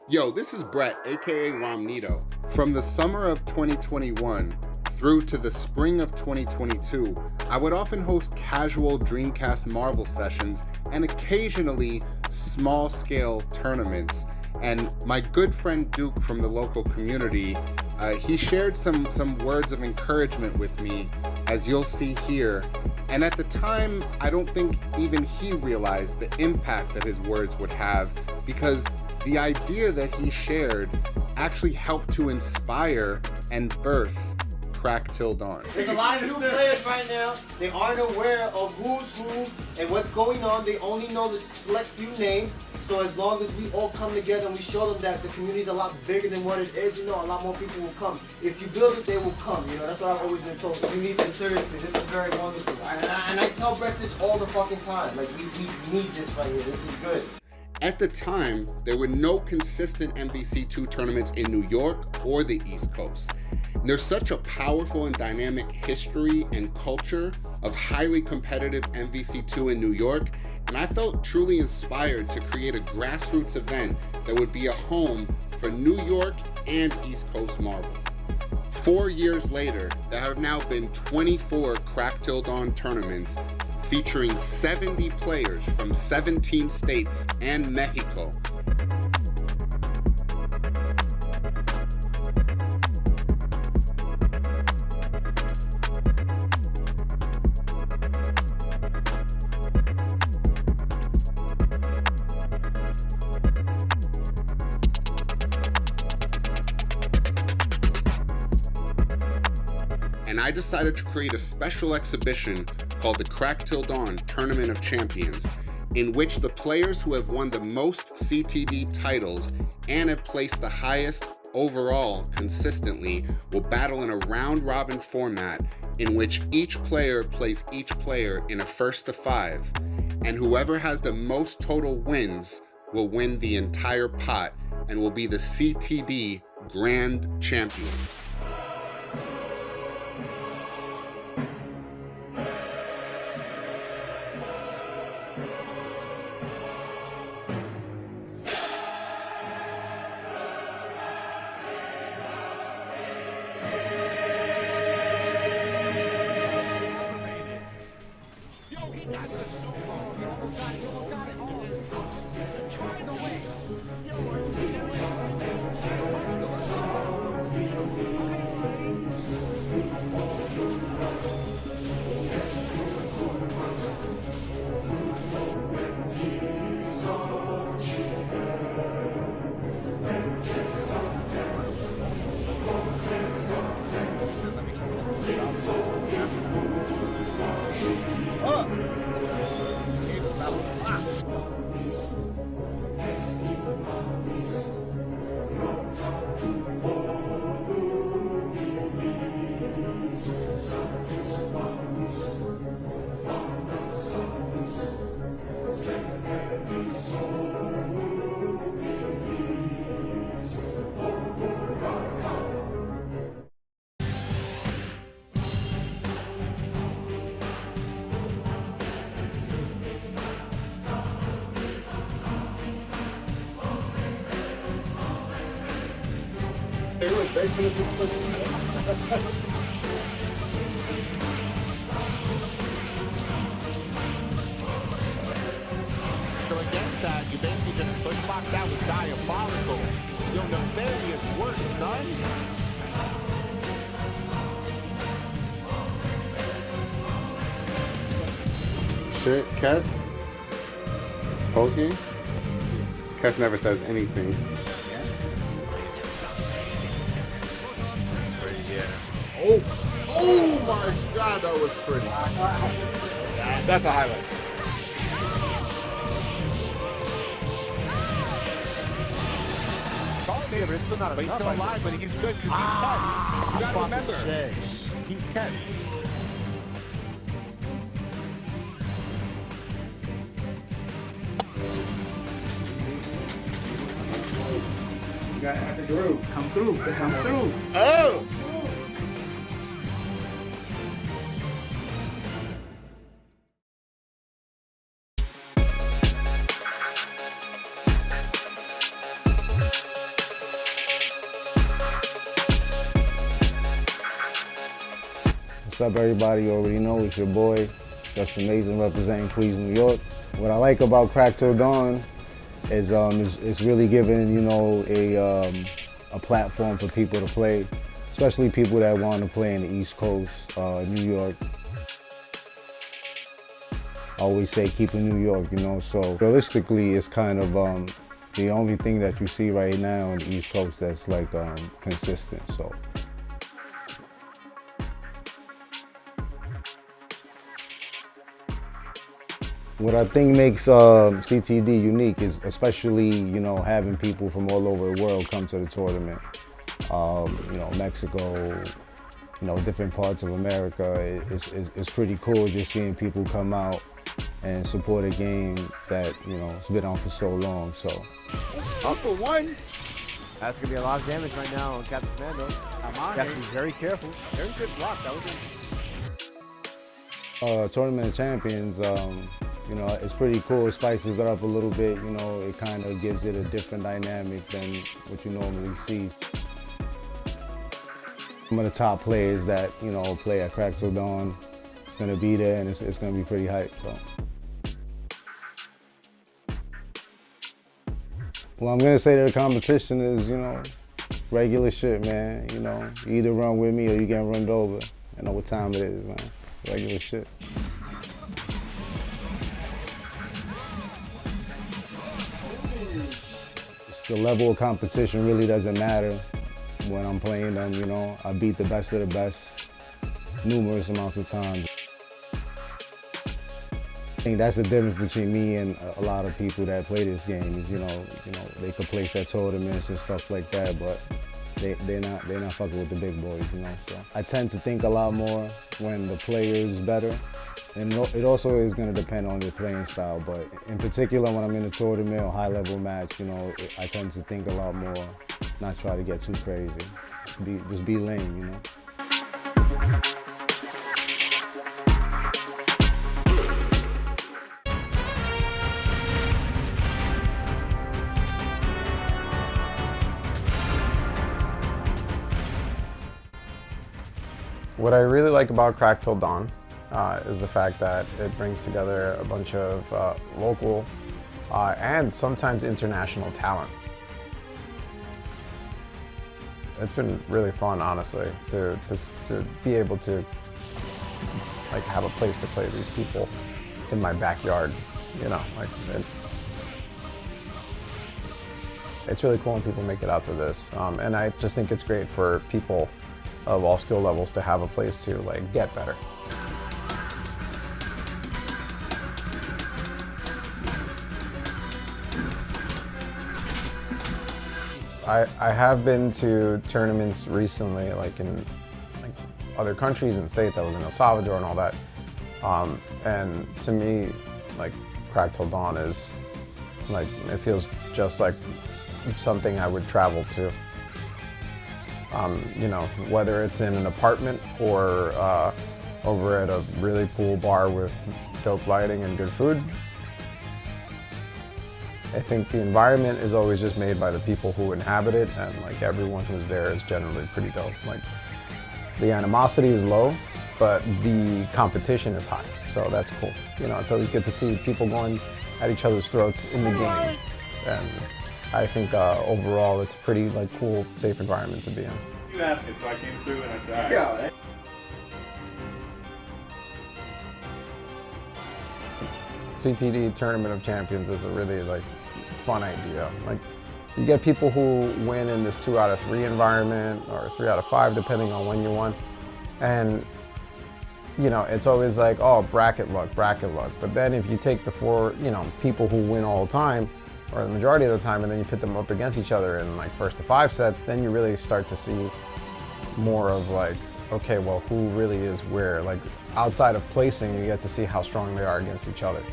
Yo, this is Brett, aka Romneto. From the summer of 2021 through to the spring of 2022, I would often host casual Dreamcast Marvel sessions and occasionally small-scale tournaments. And my good friend Duke from the local community, he shared some words of encouragement with me, as you'll see here. And at the time, I don't think even he realized the impact that his words would have, because the idea that he shared actually helped to inspire and birth Crack Till Dawn. There's a lot of new players right now. They aren't aware of who's who and what's going on. They only know the select few names. So as long as we all come together and we show them that the community is a lot bigger than what it is, a lot more people will come. If you build it, they will come. That's what I've always been told. So we need this seriously. This is very wonderful. And I tell Brett this all the fucking time. Like, we need this right here. This is good. At the time, there were no consistent MvC2 tournaments in New York or the East Coast. And there's such a powerful and dynamic history and culture of highly competitive MvC2 in New York, and I felt truly inspired to create a grassroots event that would be a home for New York and East Coast Marvel. 4 years later, there have now been 24 Crack Till Dawn tournaments featuring 70 players from 17 states and Mexico. And I decided to create a special exhibition called the Crack Till Dawn Tournament of Champions, in which the players who have won the most CTD titles and have placed the highest overall consistently will battle in a round-robin format in which each player plays each player in a 1-to-5, and whoever has the most total wins will win the entire pot and will be the CTD Grand Champion. So against that, you basically just push back. That was diabolical. Your nefarious work, son. Shit, Kest? Post game? Kest never says anything. Oh my God, that was pretty. That's a highlight. But it's still not enough. But he's still alive, but he's good because he's Kest. You gotta remember, he's Kest. You gotta have to through. Come through. Come through. Oh! What's up, everybody? You already know it's your boy, JustAmazing, representing Queens, New York. What I like about Crack Till Dawn is it's really giving, you know, a platform for people to play, especially people that want to play in the East Coast, New York. I always say keep in New York, you know, so realistically it's kind of the only thing that you see right now on the East Coast that's like consistent, so. What I think makes CTD unique is especially, you know, having people from all over the world come to the tournament. You know, Mexico, you know, different parts of America. It's pretty cool just seeing people come out and support a game that, you know, it's been on for so long, so. Up for one. That's gonna be a lot of damage right now on Captain Commando. I'm on Got it. to be very careful. Very good block. That was Tournament of Champions, you know, it's pretty cool. It spices it up a little bit, you know, it kind of gives it a different dynamic than what you normally see. Some of the top players that, you know, play at Crack Till Dawn, it's gonna be there and it's gonna be pretty hype, so. Well, I'm gonna say that the competition is, you know, regular shit, man. You know, you either run with me or you get run over. I know what time it is, man. Regular shit. The level of competition really doesn't matter when I'm playing them, you know. I beat the best of the best numerous amounts of times. I think that's the difference between me and a lot of people that play this game is, you know, they could place at tournaments and stuff like that, but they're not fucking with the big boys, you know. So I tend to think a lot more when the player is better. And it also is going to depend on your playing style, but in particular when I'm in a tournament or high-level match, you know, I tend to think a lot more, not try to get too crazy. Just be lame, you know. What I really like about Crack Till Dawn is the fact that it brings together a bunch of local and sometimes international talent. It's been really fun, honestly, to be able to like have a place to play these people in my backyard, you know, like it's really cool when people make it out to this, and I just think it's great for people of all skill levels to have a place to like get better. I have been to tournaments recently, like in like other countries and states. I was in El Salvador and all that, and to me, like Crack Till Dawn is like, it feels just like something I would travel to. You know, whether it's in an apartment or over at a really cool bar with dope lighting and good food. I think the environment is always just made by the people who inhabit it, and like everyone who's there is generally pretty dope. Like the animosity is low, but the competition is high, so that's cool. You know, it's always good to see people going at each other's throats in the game, and I think overall it's a pretty like cool, safe environment to be in. You asked it, so I came through and I said, all right. CTD Tournament of Champions is a really like fun idea. Like you get people who win in this 2 out of 3 environment or 3 out of 5 depending on when you won, and you know it's always like, oh, bracket luck. But then if you take the 4, you know, people who win all the time or the majority of the time, and then you put them up against each other in like 1st to 5 sets, then you really start to see more of like, okay, well, who really is where? Like outside of placing, you get to see how strong they are against each other,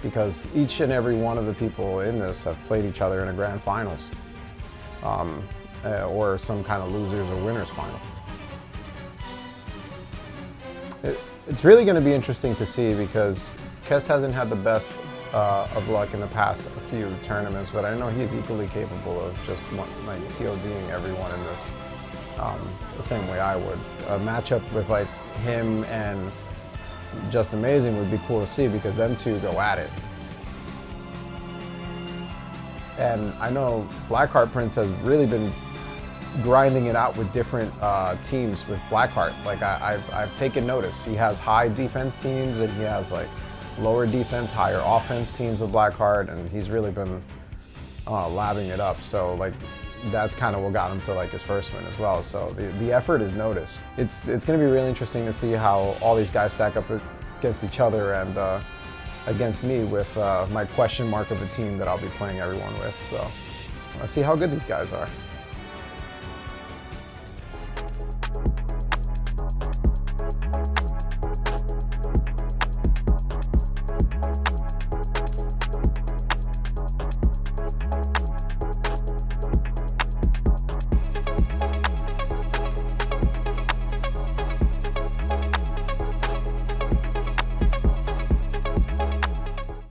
because each and every one of the people in this have played each other in a grand finals, or some kind of losers or winners final. It's really going to be interesting to see, because Kest hasn't had the best of luck in the past few tournaments, but I know he's equally capable of just like TODing everyone in this. the same way I would. A matchup with like him and JustAmazing would be cool to see because them two go at it. And I know Blackheart Prince has really been grinding it out with different teams with Blackheart. Like I've taken notice. He has high defense teams and he has like lower defense, higher offense teams with Blackheart, and he's really been labbing it up. So like that's kind of what got him to like his first win as well. So the effort is noticed. It's going to be really interesting to see how all these guys stack up against each other and against me with my question mark of a team that I'll be playing everyone with. So let's see how good these guys are.